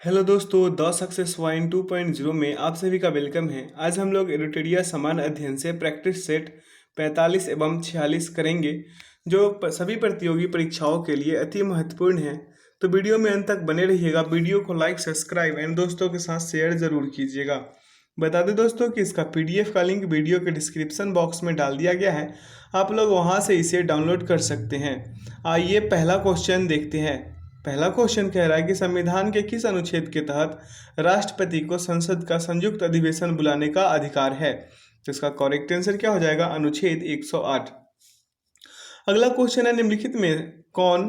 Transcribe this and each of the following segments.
Hello दोस्तों, the success wine 2.0 में आप सभी का वेलकम है। आज हम लोग एरोटेरिया समान अध्ययन से प्रैक्टिस सेट 45 एवं 46 करेंगे, जो सभी प्रतियोगी परीक्षाओं के लिए अति महत्वपूर्ण है। तो वीडियो में अंत तक बने रहिएगा। वीडियो को लाइक, सब्सक्राइब एंड दोस्तों के साथ शेयर जरूर कीजिएगा। बता दें दोस्तों कि इसका पीडीएफ का लिंक वीडियो के डिस्क्रिप्शन बॉक्स में डाल दिया गया है, आप लोग वहां से इसे डाउनलोड कर सकते हैं। आइए पहला क्वेश्चन देखते हैं। पहला क्वेश्चन कह रहा है कि संविधान के किस अनुच्छेद के तहत राष्ट्रपति को संसद का संयुक्त अधिवेशन बुलाने का अधिकार है। तो इसका करेक्ट आंसर क्या हो जाएगा? अनुच्छेद 108। अगला क्वेश्चन है, निम्नलिखित में कौन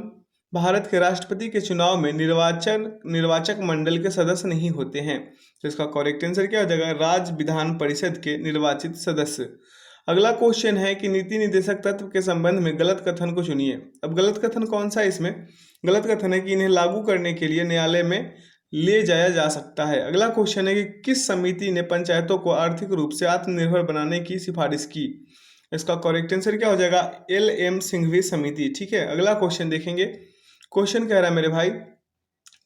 भारत के राष्ट्रपति के चुनाव में निर्वाचक मंडल के सदस्य नहीं होते हैं। तो इसका करेक्ट आंसर क्या हो जाएगा? राज्य विधान परिषद के निर्वाचित सदस्य। अगला क्वेश्चन है कि नीति निदेशक तत्व के संबंध में गलत कथन को चुनिए। अब गलत कथन कौन सा है? इसमें गलत कथन है कि इन्हें लागू करने के लिए न्यायालय में ले जाया जा सकता है। अगला क्वेश्चन है कि किस समिति ने पंचायतों को आर्थिक रूप से आत्मनिर्भर बनाने की सिफारिश की। इसका करेक्ट आंसर क्या हो जाएगा? LM सिंघवी समिति। ठीक है, अगला क्वेश्चन देखेंगे। क्वेश्चन कह रहा है मेरे भाई,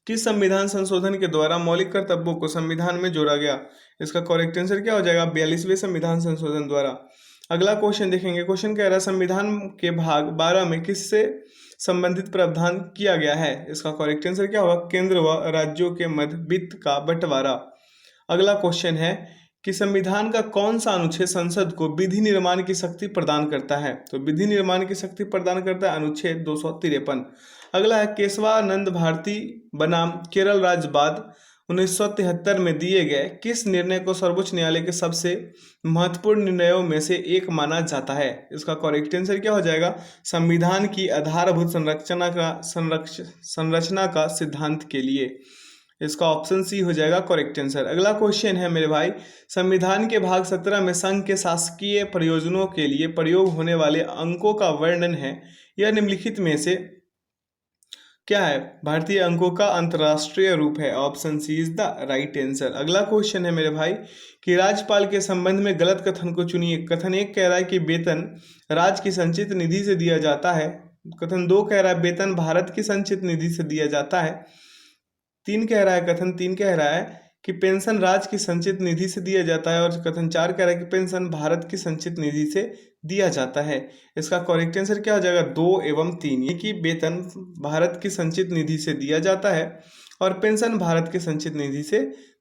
किस संविधान संशोधन के द्वारा मौलिक कर्तव्यों को संविधान में जोड़ा गया। इसका करेक्ट आंसर क्या हो जाएगा? 42वें संविधान संशोधन द्वारा। अगला क्वेश्चन देखेंगे। क्वेश्चन कह रहा है, संविधान के भाग 12 में किससे संबंधित प्रावधान किया गया है। इसका करेक्ट आंसर क्या होगा? केंद्र व राज्यों के मध्य वित्त का बंटवारा। अगला क्वेश्चन है कि संविधान का कौन सा अनुच्छेद संसद को विधि निर्माण की शक्ति प्रदान करता है। तो विधि निर्माण की शक्ति प्रदान करता है अनुच्छेद 253। अगला है, केशवानंद भारती बनाम केरल राज्य बाद 1973 में दिए गए किस निर्णय को सर्वोच्च न्यायालय के सबसे महत्वपूर्ण निर्णयों में से एक माना जाता है। इसका करेक्ट आंसर क्या हो जाएगा? संविधान की आधारभूत संरचना का सिद्धांत के लिए। इसका ऑप्शन सी हो जाएगा करेक्ट आंसर। अगला क्वेश्चन है मेरे भाई, संविधान के भाग 17 में संघ के शासकीय प्रयोजनों के लिए प्रयोग होने वाले अंकों का वर्णन है। यह निम्नलिखित में से क्या है? भारतीय अंकों का अंतरराष्ट्रीय रूप है। Option C is the right answer. अगला क्वेश्चन है मेरे भाई कि राज्यपाल के संबंध में गलत कथन को चुनिए। कथन 1 कह रहा है कि वेतन राज्य की संचित निधि से दिया जाता है। कथन 2 कह रहा है वेतन भारत की संचित निधि से दिया जाता है। कथन 3 कह रहा है कि पेंशन राज्य की संचित निधि से दिया जाता है। और कथन 4 कह रहा है कि पेंशन भारत की संचित निधि से दिया जाता है। इसका करेक्ट आंसर क्या हो जाएगा? 2 एवं 3। ये कि वेतन भारत की संचित निधि से दिया जाता है और पेंशन भारत की संचित निधि से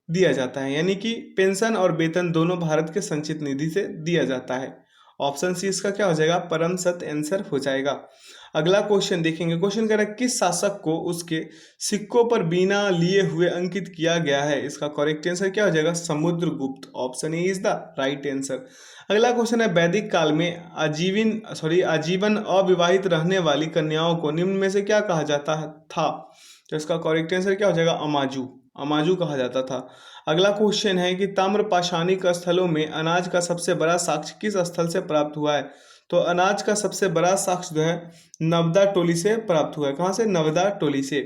दिया जाता है, यानी कि पेंशन और वेतन दोनों भारत के संचित निधि से दिया जाता है। ऑप्शन सी इसका क्या हो जाएगा? परम सत्य आंसर हो जाएगा। अगला क्वेश्चन देखेंगे। क्वेश्चन कह रहा है, किस शासक को उसके सिक्कों पर बीना लिए हुए अंकित किया गया है। इसका करेक्ट आंसर क्या हो जाएगा? Samudragupta. Option A is the right answer. अगला क्वेश्चन है, वैदिक काल में आजीवन अविवाहित रहने वाली कन्याओं को निम्न में से क्या कहा जाता था। तो इसका करेक्ट आंसर क्या हो जाएगा? अमाजू कहा जाता था। अगला क्वेश्चन है कि ताम्रपाषाणिक स्थलों में अनाज का सबसे बड़ा साक्ष्य किस स्थल से प्राप्त हुआ है। तो अनाज का सबसे बड़ा साक्ष्य जो है नवदा टोली से प्राप्त हुआ है। कहाँ से? नवदा टोली से।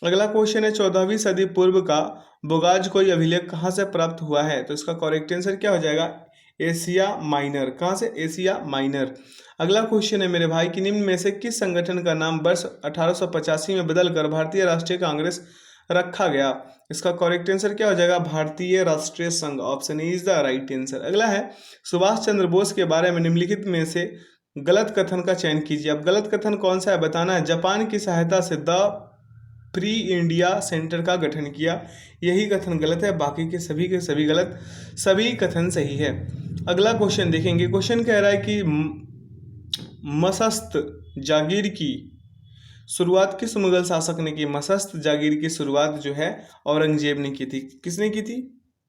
अगला क्वेश्चन है, 14वीं सदी पूर्व का बोगाज कोई अभिलेख कहाँ से प्राप्त हुआ है। तो इसका करेक्ट आंसर क्या हो जाएगा? Asia minor. कहाँ से? Asia minor. अगला क्वेश्चन है मेरे भाई कि निम्न में से किस संगठन का नाम वर्ष 1885 में बदलकर भारतीय राष्ट्रीय कांग्रेस रखा गया। इसका करेक्ट आंसर क्या हो जाएगा? भारतीय राष्ट्रीय संघ। Option A is the right answer. अगला है, सुभाष चंद्र बोस के बारे में निम्नलिखित में से गलत कथन का चयन कीजिए। अब गलत कथन कौन सा है बताना है। जापान की सहायता से द फ्री इंडिया सेंटर का गठन किया, यही कथन गलत है। बाकी के सभी गलत, सभी कथन सही है। अगला क्वेश्चन देखेंगे। क्वेश्चन कह रहा है कि मसस्त जागीर की शुरुआत किस मुगल शासक ने की। मसस्त जागीर की शुरुआत जो है औरंगजेब ने की थी। किसने की थी?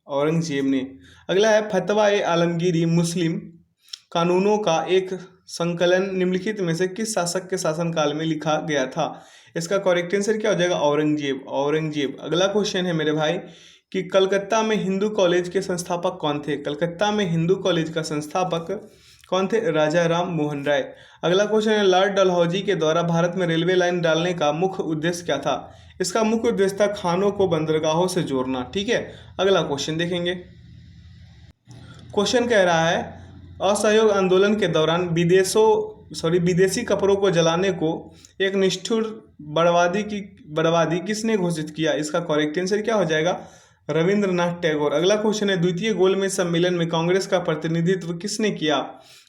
औरंगजेब ने। अगला है, फतवा ए आलमगीरी मुस्लिम कानूनों का एक संकलन निम्नलिखित में से किस शासक के शासनकाल में लिखा गया था। इसका करेक्ट आंसर क्या हो जाएगा? औरंगजेब। अगला क्वेश्चन है मेरे भाई कि कलकत्ता में हिंदू कॉलेज के संस्थापक कौन थे। कलकत्ता में हिंदू कॉलेज का संस्थापक कौन थे? राजा राम मोहन राय। अगला क्वेश्चन है, लॉर्ड डलहौजी के द्वारा भारत में रेलवे लाइन डालने का मुख्य उद्देश्य क्या था। इसका मुख्य उद्देश्य था खानों को बंदरगाहों से जोड़ना। ठीक है, अगला क्वेश्चन देखेंगे। क्वेश्चन कह रहा है, असहयोग आंदोलन के दौरान विदेशी कपड़ों को जलाने को एक निष्ठुर बर्बादी किसने घोषित किया? इसका करेक्ट आंसर क्या हो जाएगा? रविंद्रनाथ टैगोर। अगला क्वेश्चन है, द्वितीय गोलमेज सम्मेलन में कांग्रेस का प्रतिनिधित्व किसने किया?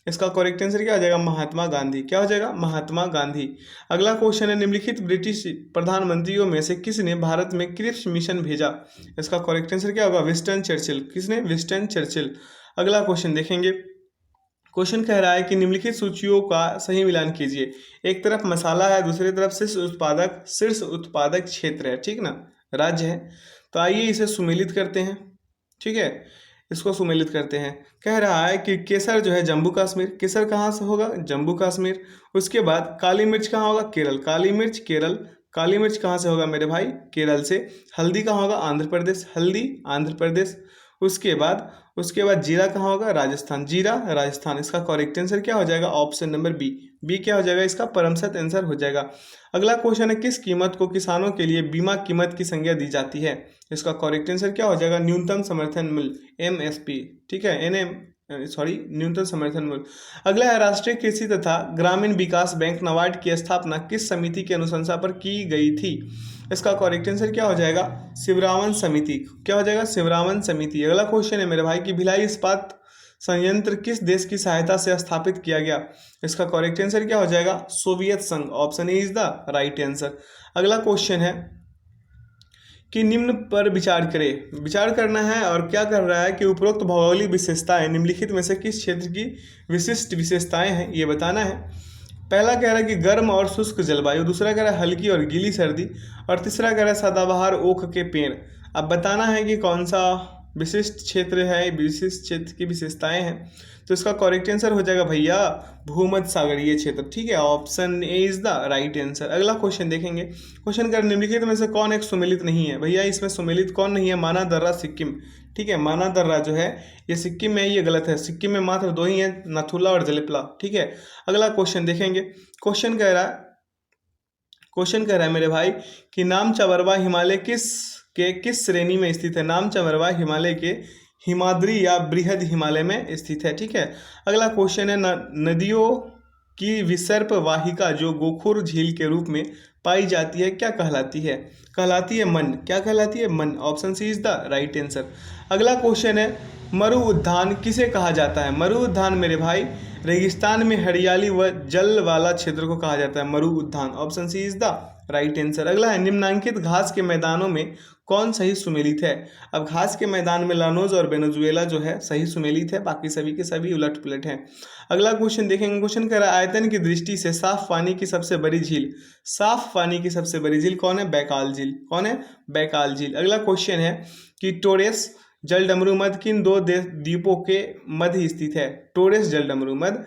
इसका करेक्ट आंसर क्या हो जाएगा? महात्मा गांधी। क्या हो जाएगा? महात्मा गांधी। अगला क्वेश्चन है, निम्नलिखित ब्रिटिश प्रधानमंत्रियों में से किसने भारत में क्रिप्स मिशन भेजा? इसका करेक्ट आंसर क्या होगा? Winston Churchill. किसने? Winston Churchill. अगला क्वेश्चन देखेंगे। क्वेश्चन कह रहा है कि निम्नलिखित सूचियों का सही मिलान कीजिए। एक तरफ मसाला है, दूसरी तरफ शीर्ष उत्पादक क्षेत्र है, ठीक ना, राज्य है। तो आइए इसे सुमेलित करते हैं, ठीक है, इसको सुमेलित करते हैं। कह रहा है कि केसर जो है जम्मू कश्मीर, केसर कहाँ से होगा? जम्मू कश्मीर। उसके बाद काली मिर्च कहाँ होगा? केरल। काली मिर्च केरल। काली मिर्च कहाँ से होगा मेरे भाई? केरल से। हल्दी कहाँ होगा? आंध्र प्रदेश। हल्दी आंध्र प्रदेश। उसके बाद जीरा कहाँ होगा? राजस्थान। जीरा राजस्थान। इसका करेक्ट आंसर क्या हो जाएगा? Option number B. बी क्या हो जाएगा? इसका परमसत आंसर हो जाएगा। अगला क्वेश्चन है, किस कीमत को किसानों के लिए बीमा कीमत की संज्ञा दी जाती है? इसका करेक्ट आंसर क्या हो जाएगा? न्यूनतम समर्थन मूल्य, MSP, ठीक है, न्यूनतम समर्थन मूल्य। अगला है, राष्ट्रीय कृषि तथा ग्रामीण विकास बैंक नाबार्ड की स्थापना किस समिति की अनुशंसा पर की गई थी? इसका करेक्ट आंसर क्या हो जाएगा? शिवरामन समिति। क्या हो जाएगा? शिवरामन समिति। अगला क्वेश्चन है मेरे भाई कि भिलाई इस्पात संयंत्र किस देश की सहायता से स्थापित किया गया? इसका करेक्ट आंसर क्या हो जाएगा? सोवियत संघ। Option A is the right answer. अगला क्वेश्चन है कि निम्न पर विचार करें। विचार करना है और क्या कर रहा है कि उपरोक्त भौगोलिक विशेषताएं निम्नलिखित में से किस क्षेत्र की विशिष्ट विशेषताएं हैं, ये बताना है। पहला कह रहा है कि गर्म और शुष्क जलवायु, दूसरा कह रहा है हल्की और गीली सर्दी, और तीसरा कह रहा है सदाबहार ओक के पेड़। अब बताना है कि कौन सा विशिष्ट क्षेत्र है, विशिष्ट क्षेत्र की विशेषताएं हैं। तो इसका करेक्ट आंसर हो जाएगा भैया भूमध्य सागरीय क्षेत्र, ठीक है, option A is the right answer. अगला क्वेश्चन देखेंगे। क्वेश्चन कर निम्नलिखित में से कौन एक सुमेलित नहीं है? भैया इसमें सुमेलित कौन नहीं है? माना दर्रा सिक्किम, ठीक है, माना दर्रा जो है ये सिक्किम में, ये गलत है। सिक्किम में मात्र दो ही है, नथुला और जलिपला, ठीक है। अगला क्वेश्चन देखेंगे। क्वेश्चन कह रहा है मेरे भाई कि नामचंबरवा हिमालय किस श्रेणी में स्थित है? नामचंबरवा हिमालय के हिमाद्री या बृहद हिमालय में स्थित है, ठीक है। अगला क्वेश्चन है, नदियों की विसर्प वाहिका जो गोखुर झील के रूप में पाई जाती है क्या कहलाती है? कहलाती है मन। क्या कहलाती है? मन। Option C is the right answer. अगला क्वेश्चन है, मरु उद्यान किसे कहा जाता है? मरु उद्यान मेरे भाई रेगिस्तान में हरियाली व जल वाला क्षेत्र को कहा जाता है मरु उद्यान। Option C is the right answer. अगला है, निम्नांकित घास के मैदानों में कौन सही सुमेलित है? अब घास के मैदान में लानोज और वेनेजुएला जो है सही सुमेलित है, बाकी सभी के सभी उलट पुलट हैं। अगला क्वेश्चन देखेंगे। क्वेश्चन कह रहा है, आयतन की दृष्टि से साफ पानी की सबसे बड़ी झील, साफ पानी की सबसे बड़ी झील कौन है? बैकाल झील। कौन है? बैकाल झील। अगला क्वेश्चन है कि टोरेस जलडमरू मध्य किन दो द्वीपों के मध्य स्थित है? टोरेस जलडमरू मध्य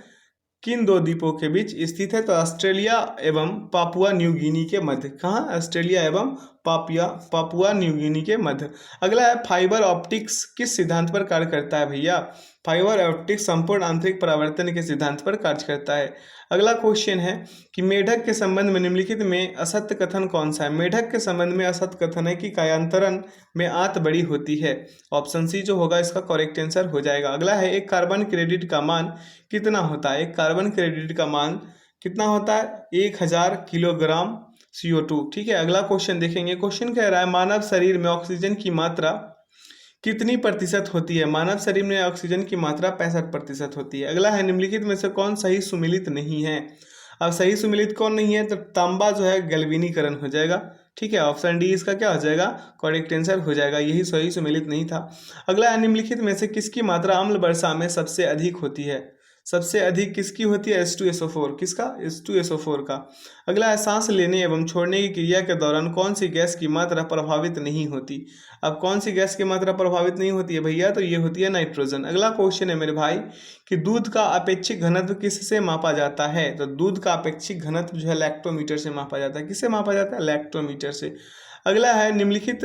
किन दो द्वीपों के बीच स्थित है? तो ऑस्ट्रेलिया एवं पापुआ न्यू गिनी के मध्य। कहाँ? ऑस्ट्रेलिया एवं पापुआ न्यू गिनी के मध्य। अगला है, फाइबर ऑप्टिक्स किस सिद्धांत पर कार्य करता है? भैया फाइबर ऑप्टिक्स संपूर्ण आंतरिक परावर्तन के सिद्धांत पर कार्य करता है। अगला क्वेश्चन है कि मेढक के संबंध में निम्नलिखित में असत्य कथन कौन सा है? मेढक के संबंध में असत्य कथन है कि कायांतरण में आंत बड़ी होती है। ऑप्शन सी जो होगा इसका करेक्ट आंसर हो जाएगा। अगला है, एक कार्बन क्रेडिट का मान कितना होता है? एक कार्बन क्रेडिट का मान कितना होता है? 1000 किलोग्राम CO2, ठीक है। अगला क्वेश्चन देखेंगे। क्वेश्चन कह रहा है, मानव शरीर में ऑक्सीजन की मात्रा कितनी प्रतिशत होती है? मानव शरीर में ऑक्सीजन की मात्रा 65% होती है। अगला है, निम्नलिखित में से कौन सही सुमेलित नहीं है? अब सही सुमेलित कौन नहीं है? तो तांबा जो है गैल्वेनीकरण हो जाएगा, ठीक है। ऑप्शन डी इसका क्या हो जाएगा? करेक्ट आंसर हो जाएगा, यही सही सुमेलित नहीं था। अगला है, निम्नलिखित में से किसकी मात्रा अम्ल वर्षा में सबसे अधिक होती है? सबसे अधिक किसकी होती है? H2SO4। किसका? H2SO4 का। अगला है, सांस लेने एवं छोड़ने की क्रिया के दौरान कौन सी गैस की मात्रा प्रभावित नहीं होती? अब कौन सी गैस की मात्रा प्रभावित नहीं होती है भैया? तो ये होती है नाइट्रोजन। अगला क्वेश्चन है मेरे भाई कि दूध का अपेक्षिक घनत्व किससे मापा जाता है? तो दूध का अपेक्षिक घनत्व जो है लैक्टोमीटर से मापा जाता है। किससे मापा जाता है? लैक्टोमीटर से। अगला है, निम्नलिखित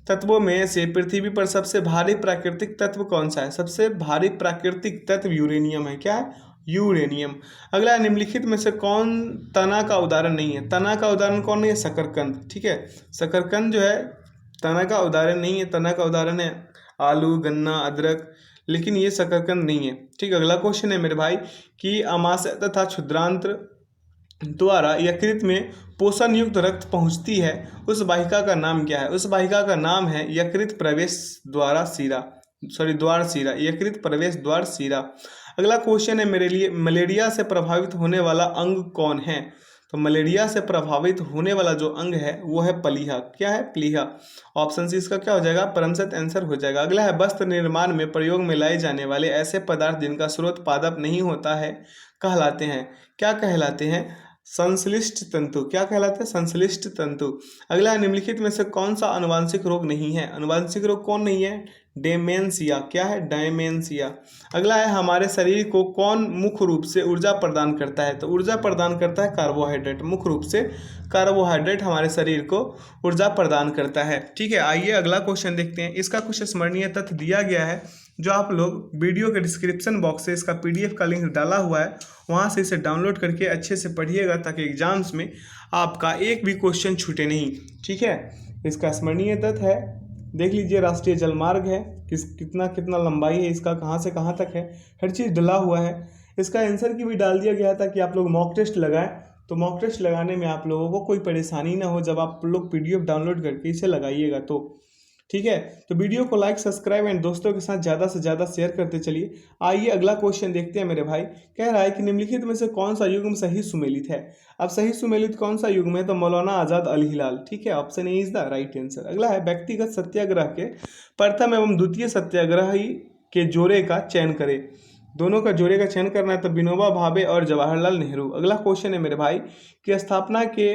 तत्वों में से पृथ्वी पर सबसे भारी प्राकृतिक तत्व कौन सा है? सबसे भारी प्राकृतिक तत्व यूरेनियम है। क्या है? यूरेनियम। अगला है, निम्नलिखित में से कौन तना का उदाहरण नहीं है? तना का उदाहरण कौन नहीं है? शकरकंद, ठीक है। शकरकंद जो है तना का उदाहरण नहीं है। तना का उदाहरण है आलू, गन्ना, अदरक, लेकिन ये शकरकंद नहीं है। ठीक, अगला क्वेश्चन है मेरे भाई कि अमाशय तथा क्षुद्रांत्र द्वारा यकृत में पोषण युक्त रक्त पहुंचती है, उस वाहिका का नाम क्या है? उस वाहिका का नाम है यकृत प्रवेश द्वारा शिरा, द्वार शिरा, यकृत प्रवेश द्वार शिरा। अगला क्वेश्चन है मेरे लिए, मलेरिया से प्रभावित होने वाला अंग कौन है? तो मलेरिया से प्रभावित होने वाला जो अंग है वो है प्लीहा। क्या है? प्लीहा। ऑप्शन सी इसका क्या हो जाएगा? परमसत आंसर हो जाएगा। अगला है, वस्त्र निर्माण में प्रयोग में लाए जाने वाले ऐसे पदार्थ जिनका स्रोत पादप नहीं होता है कहलाते हैं। क्या कहलाते हैं? संश्लिष्ट तंतु। क्या कहलाते हैं? संश्लिष्ट तंतु। अगला है, निम्नलिखित में से कौन सा आनुवांशिक रोग नहीं है? आनुवांशिक रोग कौन नहीं है? डेमेंशिया। क्या है? डेमेंशिया। अगला है, हमारे शरीर को कौन मुख्य रूप से ऊर्जा प्रदान करता है? तो ऊर्जा प्रदान करता है कार्बोहाइड्रेट। मुख्य रूप से कार्बोहाइड्रेट हमारे शरीर को ऊर्जा प्रदान करता है। ठीक है, आइए अगला क्वेश्चन देखते हैं। इसका कुछ स्मरणीय तथ्य दिया गया है जो आप लोग वीडियो के डिस्क्रिप्शन बॉक्स से इसका PDF का लिंक डाला हुआ है, वहाँ से इसे डाउनलोड करके अच्छे से पढ़िएगा ताकि एग्जाम्स में आपका एक भी क्वेश्चन छूटे नहीं। ठीक है, इसका स्मरणीय तथ्य है, देख लीजिए, राष्ट्रीय जलमार्ग है, कितना कितना लंबाई है इसका, कहाँ से कहाँ तक है, हर चीज़ डला हुआ है। इसका आंसर की भी डाल दिया गया था कि आप लोग मॉक टेस्ट लगाएं, तो मॉक टेस्ट लगाने में आप लोगों को कोई परेशानी ना हो जब आप लोग PDF डाउनलोड करके इसे लगाइएगा तो। ठीक है, तो वीडियो को लाइक, सब्सक्राइब एंड दोस्तों के साथ ज़्यादा से ज़्यादा शेयर करते चलिए। आइए अगला क्वेश्चन देखते हैं मेरे भाई। कह रहा है कि निम्नलिखित में से कौन सा युग्म सही सुमेलित है? अब सही सुमेलित कौन सा युग्म है? तो मौलाना आज़ाद अल हिलाल। ठीक है, option A is the right answer. अगला है, व्यक्तिगत सत्याग्रह के प्रथम एवं द्वितीय सत्याग्रही के जोड़े का चयन करें। दोनों का जोड़े का चयन करना है तो विनोबा भावे और जवाहरलाल नेहरू। अगला क्वेश्चन है मेरे भाई कि स्थापना के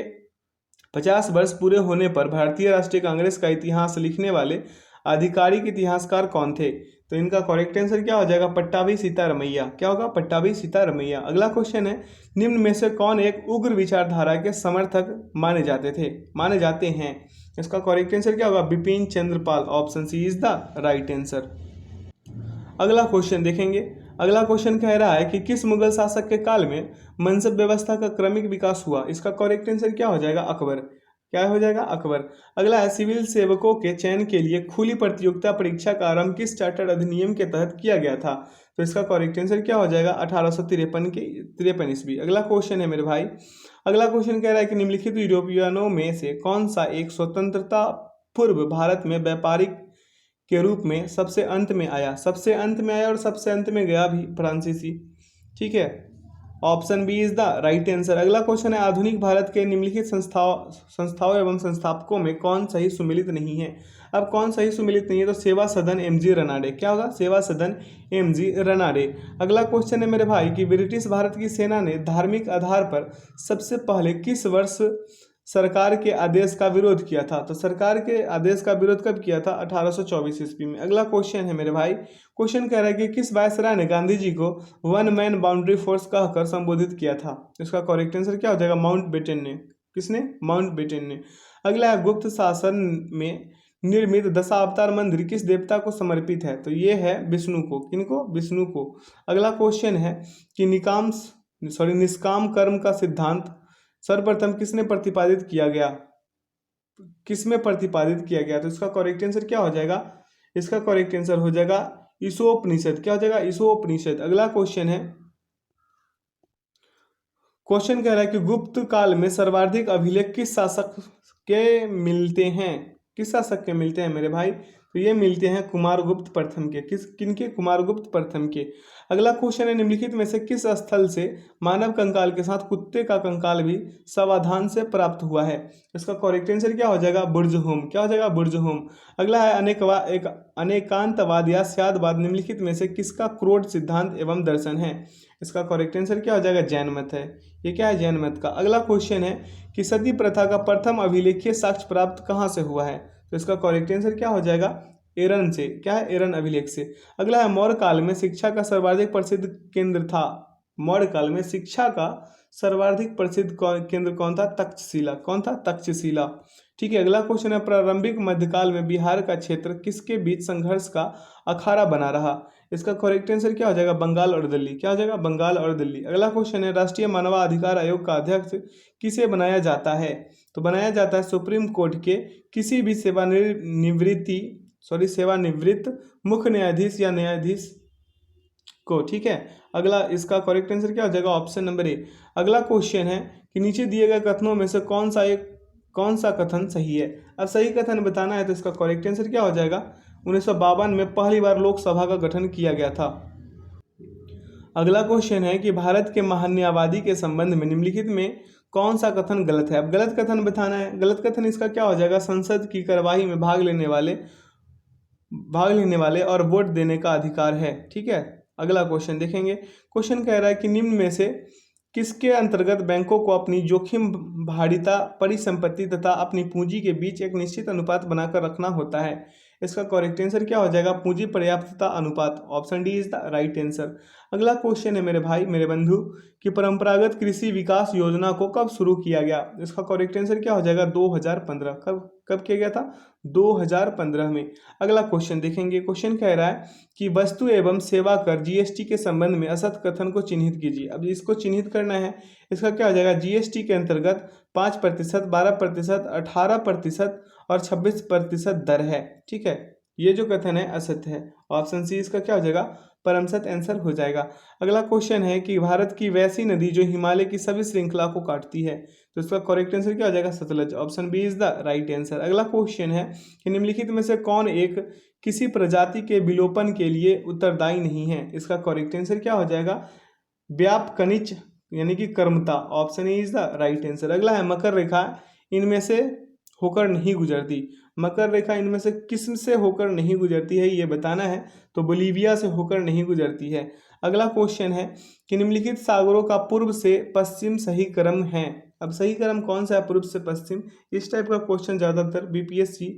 50 वर्ष पूरे होने पर भारतीय राष्ट्रीय कांग्रेस का इतिहास लिखने वाले आधिकारिक इतिहासकार कौन थे? तो इनका करेक्ट आंसर क्या हो जाएगा? पट्टाभी सीतारमैया। क्या होगा? पट्टाभी सीतारमैया। अगला क्वेश्चन है, निम्न में से कौन एक उग्र विचारधारा के समर्थक माने जाते हैं? इसका करेक्ट आंसर क्या होगा? Bipin Chandra Pal. Option C is the right answer. अगला क्वेश्चन देखेंगे। अगला क्वेश्चन कह रहा है कि किस मुगल शासक के काल में मनसब व्यवस्था का क्रमिक विकास हुआ? इसका करेक्ट आंसर क्या हो जाएगा? अकबर। क्या हो जाएगा? अकबर। अगला है, सिविल सेवकों के चयन के लिए खुली प्रतियोगिता परीक्षा का आरंभ किस चार्टर्ड अधिनियम के तहत किया गया था? तो इसका करेक्ट आंसर क्या हो जाएगा? 1853 ईस्वी। अगला क्वेश्चन है मेरे भाई, अगला क्वेश्चन कह रहा है कि निम्नलिखित यूरोपियनों में से कौन सा एक स्वतंत्रता पूर्व भारत में व्यापारिक के रूप में सबसे अंत में आया? सबसे अंत में आया और सबसे अंत में गया भी, फ्रांसीसी। ठीक है, option B is the right answer. अगला क्वेश्चन है, आधुनिक भारत के निम्नलिखित संस्थाओं एवं संस्थापकों में कौन सही सुमेलित नहीं है? अब कौन सही सुमेलित नहीं है? तो सेवा सदन MG रनाडे। क्या होगा? सेवा सदन MG रनाडे। अगला क्वेश्चन है मेरे भाई कि ब्रिटिश भारत की सेना ने धार्मिक आधार पर सबसे पहले किस वर्ष सरकार के आदेश का विरोध किया था? तो सरकार के आदेश का विरोध कब किया था? 1824 ईस्वी में। अगला क्वेश्चन है मेरे भाई, क्वेश्चन कह रहा है कि किस वायसराय ने गांधी जी को वन मैन बाउंड्री फोर्स कहकर संबोधित किया था? इसका करेक्ट आंसर क्या हो जाएगा? माउंटबेटन ने। किसने? माउंटबेटन ने। अगला है, गुप्त शासन में निर्मित दशावतार मंदिर किस देवता को समर्पित है? तो ये है विष्णु को। किनको? विष्णु को। अगला क्वेश्चन है कि निष्काम कर्म का सिद्धांत सर्वप्रथम किसने प्रतिपादित किया गया? किसमें प्रतिपादित किया गया? तो इसका करेक्ट आंसर क्या हो जाएगा? इसका करेक्ट आंसर हो जाएगा ईशोपनिषद। क्या हो जाएगा? ईशोपनिषद। अगला क्वेश्चन है, क्वेश्चन कह रहा है कि गुप्त काल में सर्वाधिक अभिलेख किस शासक के मिलते हैं? किस शासक के मिलते हैं मेरे भाई? तो ये मिलते हैं कुमारगुप्त प्रथम के। किनके? कुमारगुप्त प्रथम के। अगला क्वेश्चन है, निम्नलिखित में से किस स्थल से मानव कंकाल के साथ कुत्ते का कंकाल भी सावधान से प्राप्त हुआ है? इसका करेक्ट आंसर क्या हो जाएगा? बुर्जहोम। क्या हो जाएगा? बुर्जहोम। अगला है, अनेकांतवाद या स्यादवाद निम्नलिखित में से किसका क्रोध सिद्धांत एवं दर्शन है? इसका करेक्ट आंसर क्या हो जाएगा? जैन मत है। ये क्या है? जैन मत का। अगला क्वेश्चन है कि सती प्रथा का प्रथम अभिलेखीय साक्ष्य प्राप्त कहाँ से हुआ है? तो इसका करेक्ट आंसर क्या हो जाएगा? एरन से। क्या है? एरन अभिलेख से। अगला है, मौर्य काल में शिक्षा का सर्वाधिक प्रसिद्ध केंद्र था। मौर्य काल में शिक्षा का सर्वाधिक प्रसिद्ध केंद्र कौन था? तक्षशिला। कौन था? तक्षशिला। ठीक है, अगला क्वेश्चन है, प्रारंभिक मध्यकाल में बिहार का क्षेत्र किसके बीच संघर्ष का अखाड़ा बना रहा? इसका करेक्ट आंसर क्या हो जाएगा? बंगाल और दिल्ली। क्या हो जाएगा? बंगाल और दिल्ली। अगला क्वेश्चन है, राष्ट्रीय मानवाधिकार आयोग का अध्यक्ष किसे बनाया जाता है? तो बनाया जाता है सुप्रीम कोर्ट के किसी भी सेवानिवृत्त मुख्य न्यायाधीश या न्यायाधीश को, ठीक है। अगला इसका करेक्ट आंसर क्या हो जाएगा, ऑप्शन नंबर ए। अगला क्वेश्चन है कि नीचे दिए गए कथनों में से कौन सा कथन सही है। अब सही कथन बताना है तो इसका करेक्ट आंसर क्या हो जाएगा, 1952 में पहली बार लोकसभा का गठन किया गया था। अगला क्वेश्चन है कि भारत के महान्यायवादी के संबंध में निम्नलिखित में कौन सा कथन गलत है। अब गलत कथन बताना है। गलत कथन इसका क्या हो जाएगा, संसद की कार्यवाही में भाग लेने वाले और वोट देने का अधिकार है, ठीक है। अगला क्वेश्चन देखेंगे। क्वेश्चन कह रहा है कि निम्न में से किसके अंतर्गत बैंकों को अपनी जोखिम भारिता परिसंपत्ति तथा अपनी पूंजी के बीच एक निश्चित अनुपात बनाकर रखना होता है। इसका करेक्ट आंसर क्या हो जाएगा, पूंजी पर्याप्तता अनुपात। Option D is the right answer. अगला क्वेश्चन है मेरे भाई मेरे बंधु कि परंपरागत कृषि विकास योजना को कब शुरू किया गया। इसका करेक्ट आंसर क्या हो जाएगा, 2015। कब कब किया गया था, 2015 में। अगला क्वेश्चन देखेंगे। क्वेश्चन कह रहा है कि वस्तु एवं सेवा कर जीएसटी के संबंध में असत कथन को चिन्हित कीजिए। अब इसको चिन्हित करना है। इसका क्या हो जाएगा, जीएसटी के अंतर्गत 5%, 12%, 18% और 26% दर है, ठीक है। ये जो कथन है असत्य है। ऑप्शन सी इसका क्या हो जाएगा, परमसत आंसर हो जाएगा। अगला क्वेश्चन है कि भारत की वैसी नदी जो हिमालय की सभी श्रृंखला को काटती है, तो इसका करेक्ट आंसर क्या हो जाएगा, Sutlej. Option B is the right answer. अगला क्वेश्चन है कि निम्नलिखित में से कौन एक किसी प्रजाति के विलोपन के लिए उत्तरदायी नहीं है। इसका करेक्ट आंसर क्या हो जाएगा, व्याप खनिज यानी कि कर्मता। Option A is the right answer. अगला है मकर रेखा इनमें से होकर नहीं गुजरती। मकर रेखा इनमें से किस से होकर नहीं गुजरती है ये बताना है, तो बोलीविया से होकर नहीं गुजरती है। अगला क्वेश्चन है कि निम्नलिखित सागरों का पूर्व से पश्चिम सही क्रम है। अब सही क्रम कौन सा है, पूर्व से पश्चिम। इस टाइप का क्वेश्चन ज़्यादातर बीपीएससी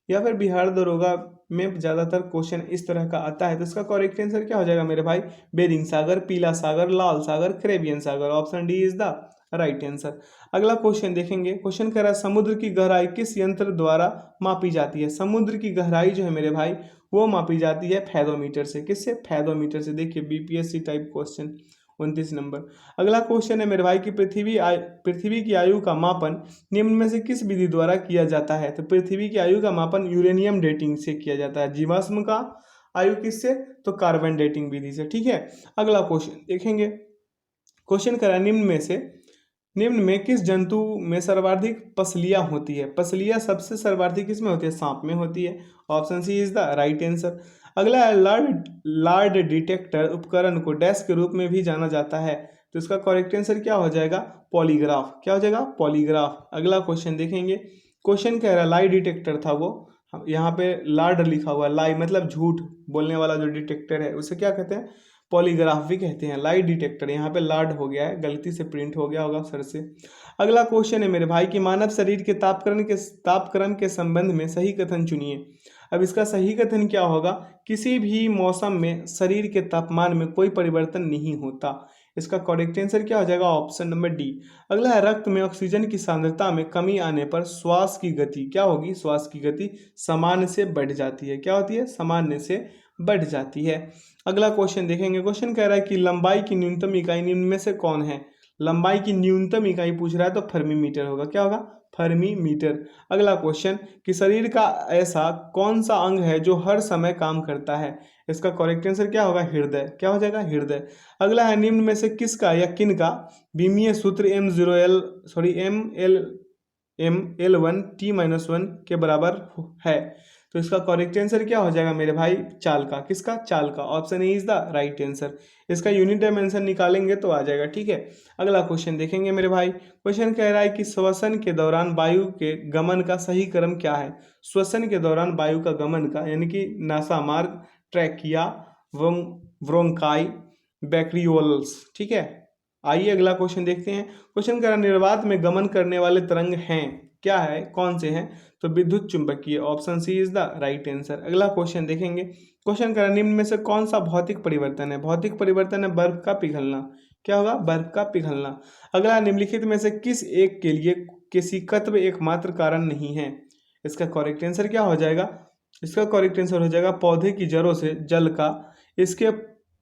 या फिर बिहार दरोगा में ज़्यादातर क्वेश्चन इस तरह का आता है। तो इसका करेक्ट आंसर क्या हो जाएगा मेरे भाई, बेरिंग सागर, पीला सागर, लाल सागर, कैरेबियन सागर। Option D is the right answer. अगला क्वेश्चन देखेंगे। क्वेश्चन कह रहा है समुद्र की गहराई किस यंत्र द्वारा मापी जाती है। समुद्र की गहराई जो है मेरे भाई वो मापी जाती है फैदोमीटर से। किससे, फैदोमीटर से। देखिए बीपीएससी टाइप क्वेश्चन 29 नंबर। अगला क्वेश्चन है मेरे भाई कि पृथ्वी की आयु का मापन निम्न में से किस विधि द्वारा किया जाता है। तो पृथ्वी की आयु का मापन यूरेनियम डेटिंग से किया जाता है। जीवाश्म का आयु किससे, तो कार्बन डेटिंग विधि से, ठीक है। अगला क्वेश्चन देखेंगे। क्वेश्चन करा निम्न में किस जंतु में सर्वाधिक पसलियां होती है। पसलियां सबसे सर्वाधिक किस में होती है, सांप में होती है। Option C is the right answer. अगला है लार्ड डिटेक्टर उपकरण को डैश के रूप में भी जाना जाता है। तो इसका करेक्ट आंसर क्या हो जाएगा, पॉलीग्राफ। क्या हो जाएगा, पॉलीग्राफ। अगला क्वेश्चन देखेंगे। क्वेश्चन कह रहा है लाई डिटेक्टर था वो, यहाँ पे लार्ड लिखा हुआ है। लाई मतलब झूठ बोलने वाला जो डिटेक्टर है उसे क्या कहते हैं, पॉलीग्राफ भी कहते हैं। लाई डिटेक्टर, यहाँ पे लार्ड हो गया है, गलती से प्रिंट हो गया होगा सर से। अगला क्वेश्चन है मेरे भाई कि मानव शरीर के तापक्रम के संबंध में सही कथन चुनिए। अब इसका सही कथन क्या होगा, किसी भी मौसम में शरीर के तापमान में कोई परिवर्तन नहीं होता। इसका करेक्ट आंसर क्या हो जाएगा, ऑप्शन नंबर डी। अगला है रक्त में ऑक्सीजन की सांद्रता में कमी आने पर श्वास की गति क्या होगी, श्वास की गति सामान्य से बढ़ जाती है। क्या होती है, सामान्य से बढ़ जाती है। अगला क्वेश्चन देखेंगे। क्वेश्चन कह रहा है कि लंबाई की न्यूनतम इकाई निम्न में से कौन है। लंबाई की न्यूनतम इकाई पूछ रहा है तो फर्मी मीटर होगा। क्या होगा, फर्मी मीटर। अगला क्वेश्चन कि शरीर का ऐसा कौन सा अंग है जो हर समय काम करता है। इसका करेक्ट आंसर क्या होगा, हृदय। क्या हो जाएगा, हृदय। अगला है निम्न में से किसका या किन का विमीय सूत्र ML1T-1 के बराबर है। तो इसका करेक्ट आंसर क्या हो जाएगा मेरे भाई, चाल का। किसका, चाल का। Option A is the right answer. इसका यूनिट डायमेंशन निकालेंगे तो आ जाएगा, ठीक है। अगला क्वेश्चन देखेंगे मेरे भाई। क्वेश्चन कह रहा है कि श्वसन के दौरान वायु के गमन का सही क्रम क्या है। श्वसन के दौरान वायु का गमन का यानी कि नासामार्ग, ट्रैकिया, ब्रोंकाई, बैक्टीरियोल्स, ठीक है। आइए अगला क्वेश्चन देखते हैं। क्वेश्चन कह रहा है निर्वात में गमन करने वाले तरंग हैं, क्या है, कौन से हैं, तो विद्युत चुंबकीय। Option C is the right answer. अगला क्वेश्चन देखेंगे। क्वेश्चन कह रहा है निम्न में से कौन सा भौतिक परिवर्तन है। भौतिक परिवर्तन है बर्फ का पिघलना। क्या होगा, बर्फ का पिघलना। अगला निम्नलिखित में से किस एक के लिए केशिकत्व एकमात्र कारण नहीं है। इसका करेक्ट आंसर क्या हो जाएगा, इसका करेक्ट आंसर हो जाएगा पौधे की जड़ों से जल का इसके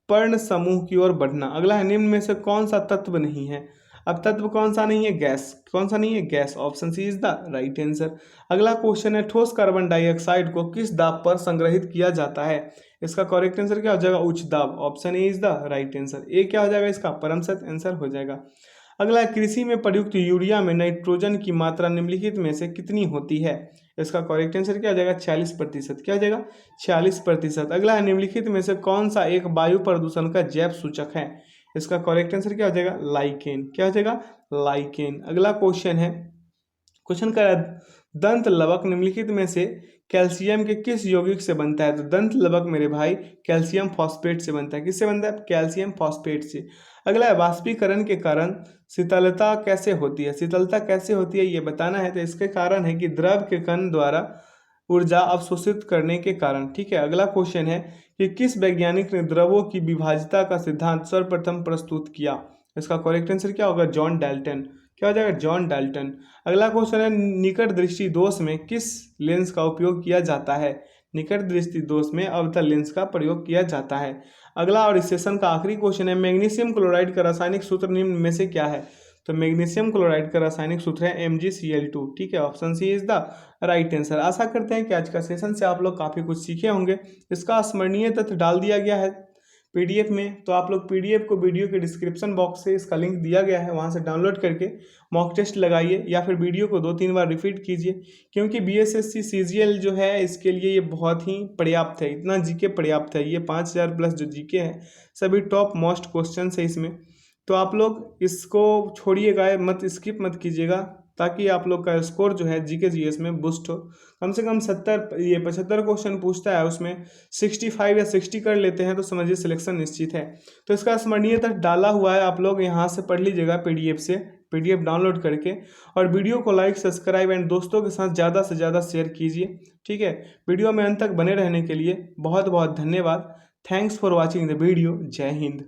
पर्ण समूह की ओर बढ़ना। अगला है निम्न में से कौन सा तत्व नहीं है। अब तत्व कौन सा नहीं है? गैस। कौन सा नहीं है? Gas. Option C is the right answer. अगला क्वेश्चन है, ठोस कार्बन डाइऑक्साइड को किस दाब पर संग्रहित किया जाता है? इसका करेक्ट आंसर क्या हो जाएगा? उच्च दाब। Option A is the right answer. A क्या हो जाएगा इसका? परम सत्य आंसर हो जाएगा। अगला, कृषि में प्रयुक्त यूरिया में नाइट्रोजन की मात्रा निम्नलिखित में से कितनी होती है? इसका करेक्ट आंसर क्या हो जाएगा? 40%। क्या हो जाएगा? 40%। अगला है, निम्नलिखित में से कौन सा एक वायु प्रदूषण का जैव सूचक है? इसका करेक्ट आंसर क्या हो जाएगा? लाइकेन। क्या हो जाएगा? लाइकेन। अगला क्वेश्चन है, क्वेश्चन का दंत लवक निम्नलिखित में से कैल्शियम के किस यौगिक से बनता है? तो दंत लवक मेरे भाई कैल्शियम फॉस्फेट से बनता है। किससे बनता है? कैल्शियम फॉस्फेट से। अगला है, वाष्पीकरण के कारण शीतलता कैसे होती है? शीतलता कैसे होती है ये बताना है। तो इसके कारण है कि द्रव के कण द्वारा ऊर्जा अवशोषित करने के कारण। ठीक है। अगला क्वेश्चन है कि किस वैज्ञानिक ने द्रवों की विभाज्यता का सिद्धांत सर्वप्रथम प्रस्तुत किया? इसका करेक्ट आंसर क्या होगा? John Dalton. क्या हो जाएगा? John Dalton. अगला क्वेश्चन है, निकट दृष्टि दोष में किस लेंस का उपयोग किया जाता है? निकट दृष्टि दोष में अवतल लेंस का प्रयोग किया जाता है। अगला और इस सेशन का आखिरी क्वेश्चन है, मैग्नीशियम क्लोराइड का रासायनिक सूत्र निम्न में से क्या है? तो मैग्नीशियम क्लोराइड का रासायनिक सूत्र है MgCl2। ठीक है। Option C is the right answer. आशा करते हैं कि आज का सेशन से आप लोग काफ़ी कुछ सीखे होंगे। इसका स्मरणीय तथ्य डाल दिया गया है PDF में, तो आप लोग PDF को वीडियो के डिस्क्रिप्शन बॉक्स से इसका लिंक दिया गया है, वहाँ से डाउनलोड करके मॉक टेस्ट लगाइए या फिर वीडियो को 2-3 बार रिपीट कीजिए, क्योंकि BSSC CGL जो है इसके लिए ये बहुत ही पर्याप्त है। इतना जीके पर्याप्त है। ये 5000 प्लस जो जीके है सभी टॉप मोस्ट क्वेश्चन है इसमें। तो आप लोग इसको छोड़िएगा मत, स्किप मत कीजिएगा, ताकि आप लोग का स्कोर जो है GK GS में बूस्ट हो। कम से कम 75 क्वेश्चन पूछता है, उसमें 65 या 60 कर लेते हैं तो समझिए सिलेक्शन निश्चित है। तो इसका स्मरणीय तक डाला हुआ है, आप लोग यहाँ से पढ़ लीजिएगा PDF से, PDF डाउनलोड करके। और वीडियो को लाइक, सब्सक्राइब एंड दोस्तों के साथ ज़्यादा से ज़्यादा शेयर कीजिए। ठीक है। वीडियो में अंत तक बने रहने के लिए बहुत बहुत धन्यवाद। Thanks for watching the video. जय हिंद।